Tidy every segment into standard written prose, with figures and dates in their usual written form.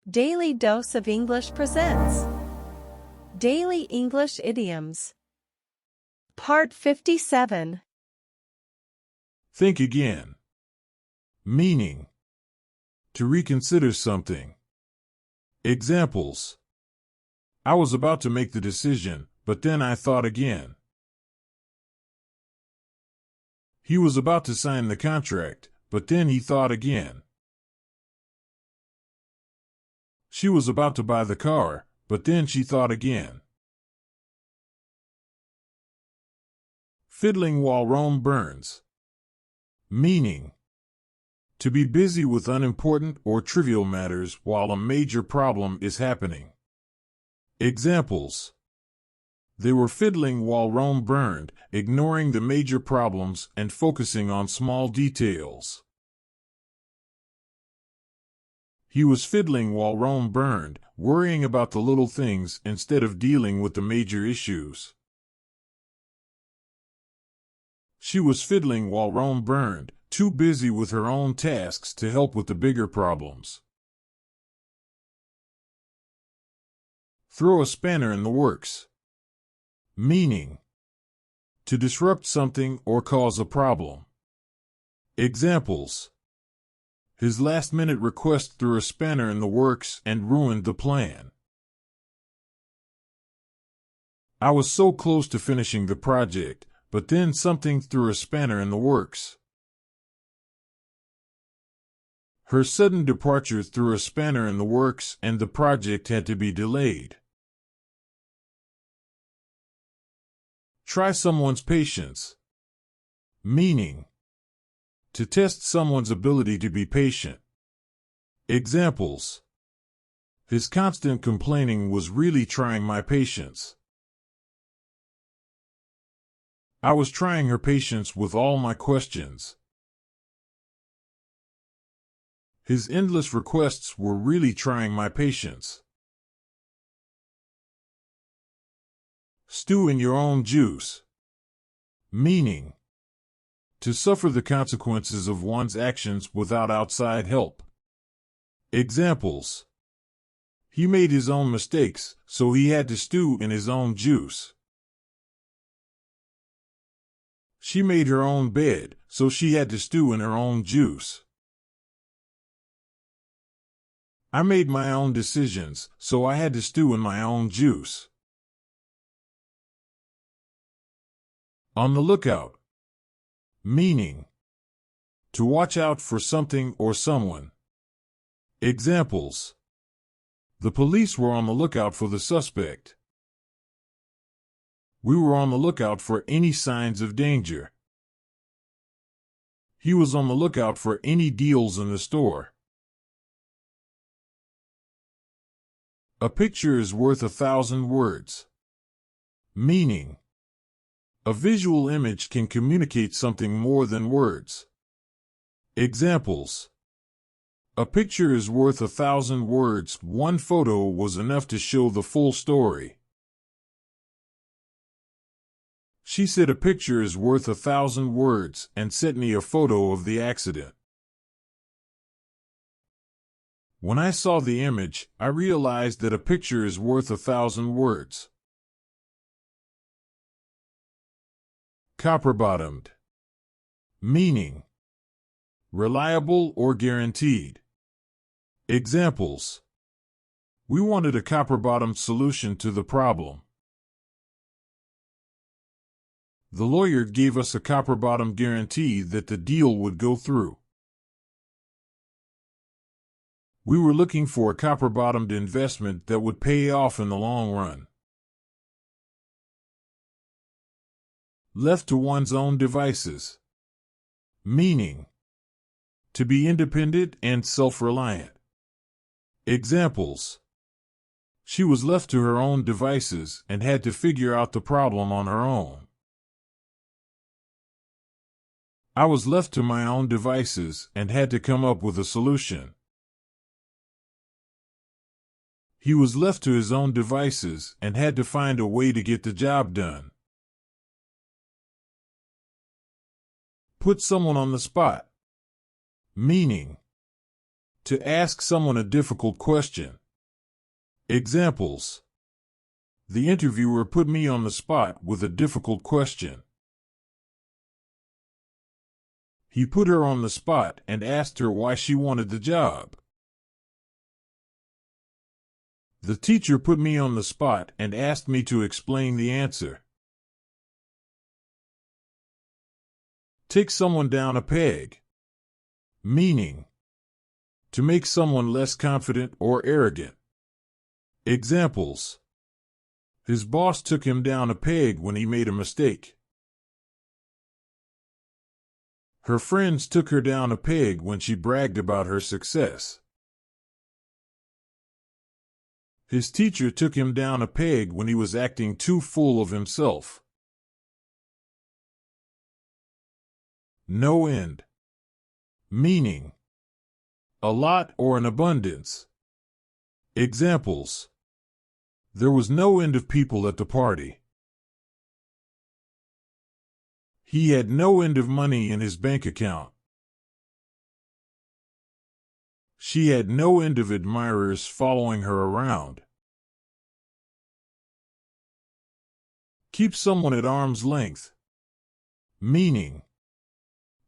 Daily Dose of English presents Daily English Idioms. Part 57. Think again. Meaning: to reconsider something. Examples: I was about to make the decision, but then I thought again. He was about to sign the contract, but then he thought again. She was about to buy the car, but then she thought again. Fiddling while Rome burns. Meaning: to be busy with unimportant or trivial matters while a major problem is happening. Examples: they were fiddling while Rome burned, ignoring the major problems and focusing on small details. He was fiddling while Rome burned, worrying about the little things instead of dealing with the major issues. She was fiddling while Rome burned, too busy with her own tasks to help with the bigger problems. Throw a spanner in the works. Meaning: to disrupt something or cause a problem. Examples: his last-minute request threw a spanner in the works and ruined the plan. I was so close to finishing the project, but then something threw a spanner in the works. Her sudden departure threw a spanner in the works and the project had to be delayed. Try someone's patience. Meaning: to test someone's ability to be patient. Examples: his constant complaining was really trying my patience. I was trying her patience with all my questions. His endless requests were really trying my patience. Stew in your own juice. Meaning: to suffer the consequences of one's actions without outside help. Examples: he made his own mistakes, so he had to stew in his own juice. She made her own bed, so she had to stew in her own juice. I made my own decisions, so I had to stew in my own juice. On the lookout. Meaning: to watch out for something or someone. Examples: the police were on the lookout for the suspect. We were on the lookout for any signs of danger. He was on the lookout for any deals in the store. A picture is worth 1,000 words. Meaning: a visual image can communicate something more than words. Examples: a picture is worth 1,000 words. One photo was enough to show the full story. She said a picture is worth 1,000 words and sent me a photo of the accident. When I saw the image, I realized that a picture is worth 1,000 words. Copper-bottomed. Meaning: reliable or guaranteed. Examples: we wanted a copper-bottomed solution to the problem. The lawyer gave us a copper-bottomed guarantee that the deal would go through. We were looking for a copper-bottomed investment that would pay off in the long run. Left to one's own devices. Meaning: to be independent and self-reliant. Examples: she was left to her own devices and had to figure out the problem on her own. I was left to my own devices and had to come up with a solution. He was left to his own devices and had to find a way to get the job done. Put someone on the spot. Meaning: To ask someone a difficult question. Examples. The interviewer put me on the spot with a difficult question. He put her on the spot and asked her why she wanted the job. The teacher put me on the spot and asked me to explain the answer. Take someone down a peg. Meaning, to make someone less confident or arrogant. Examples. His boss took him down a peg when he made a mistake. Her friends took her down a peg when she bragged about her success. His teacher took him down a peg when he was acting too full of himself. No end. Meaning, a lot or an abundance. Examples. There was no end of people at the party. He had no end of money in his bank account. She had no end of admirers following her around. Keep someone at arm's length. Meaning,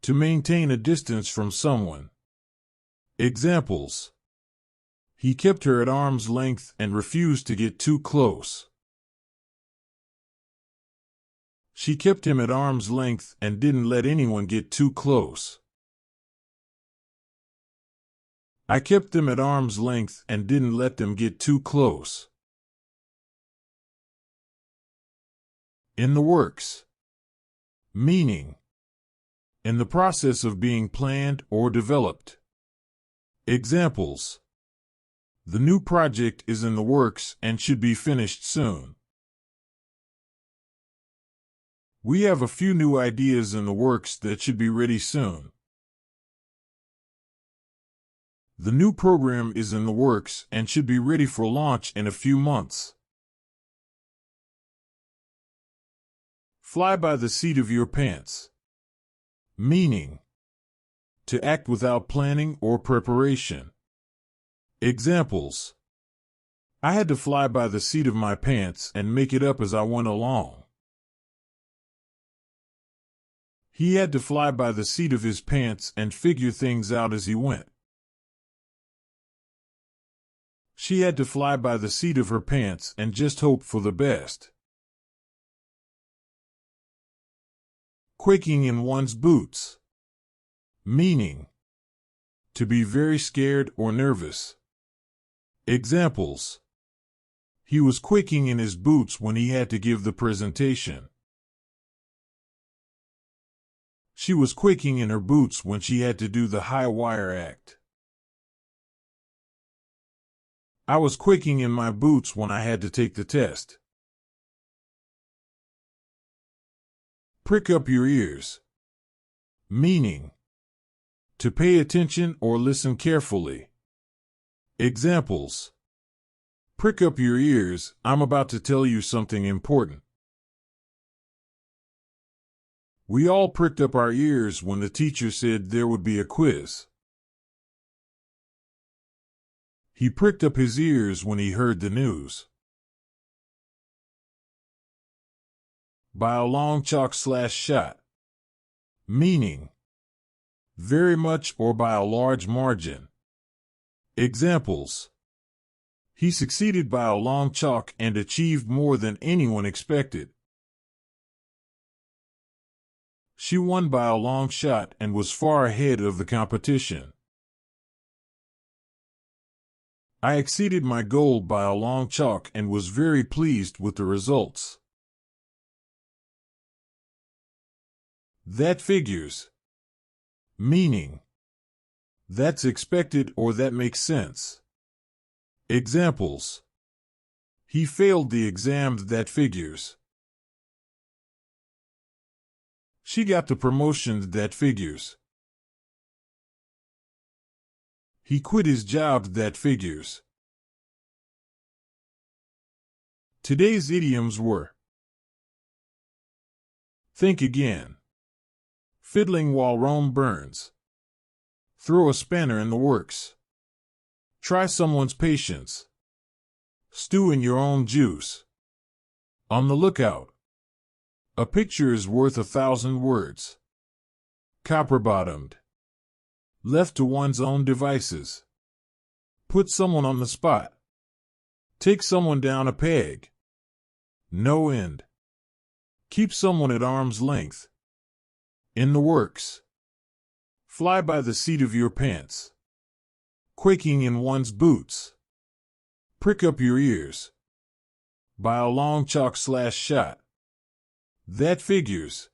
to maintain a distance from someone. Examples. He kept her at arm's length and refused to get too close. She kept him at arm's length and didn't let anyone get too close. I kept them at arm's length and didn't let them get too close. In the works. Meaning, in the process of being planned or developed. Examples. The new project is in the works and should be finished soon. We have a few new ideas in the works that should be ready soon. The new program is in the works and should be ready for launch in a few months. Fly by the seat of your pants. Meaning, to act without planning or preparation. Examples. I had to fly by the seat of my pants and make it up as I went along. He had to fly by the seat of his pants and figure things out as he went. She had to fly by the seat of her pants and just hope for the best. Quaking in one's boots. Meaning, to be very scared or nervous. Examples. He was quaking in his boots when he had to give the presentation. She was quaking in her boots when she had to do the high wire act. I was quaking in my boots when I had to take the test. Prick up your ears. Meaning, to pay attention or listen carefully. Examples. Prick up your ears, I'm about to tell you something important. We all pricked up our ears when the teacher said there would be a quiz. He pricked up his ears when he heard the news. By a long chalk/shot. Meaning, very much or by a large margin. Examples. He succeeded by a long chalk and achieved more than anyone expected. She won by a long shot and was far ahead of the competition. I exceeded my goal by a long chalk and was very pleased with the results. That figures. Meaning, that's expected or that makes sense. Examples. He failed the exam that figures. She got the promotion that figures. He quit his job that figures. Today's idioms were: think again, fiddling while Rome burns, throw a spanner in the works. Try someone's patience. Stew in your own juice. On the lookout. A picture is worth 1,000 words. Copper-bottomed. Left to one's own devices. Put someone on the spot. Take someone down a peg. No end. Keep someone at arm's length. In the works. Fly by the seat of your pants. Quaking in one's boots. Prick up your ears. By a long chalk/shot. That figures.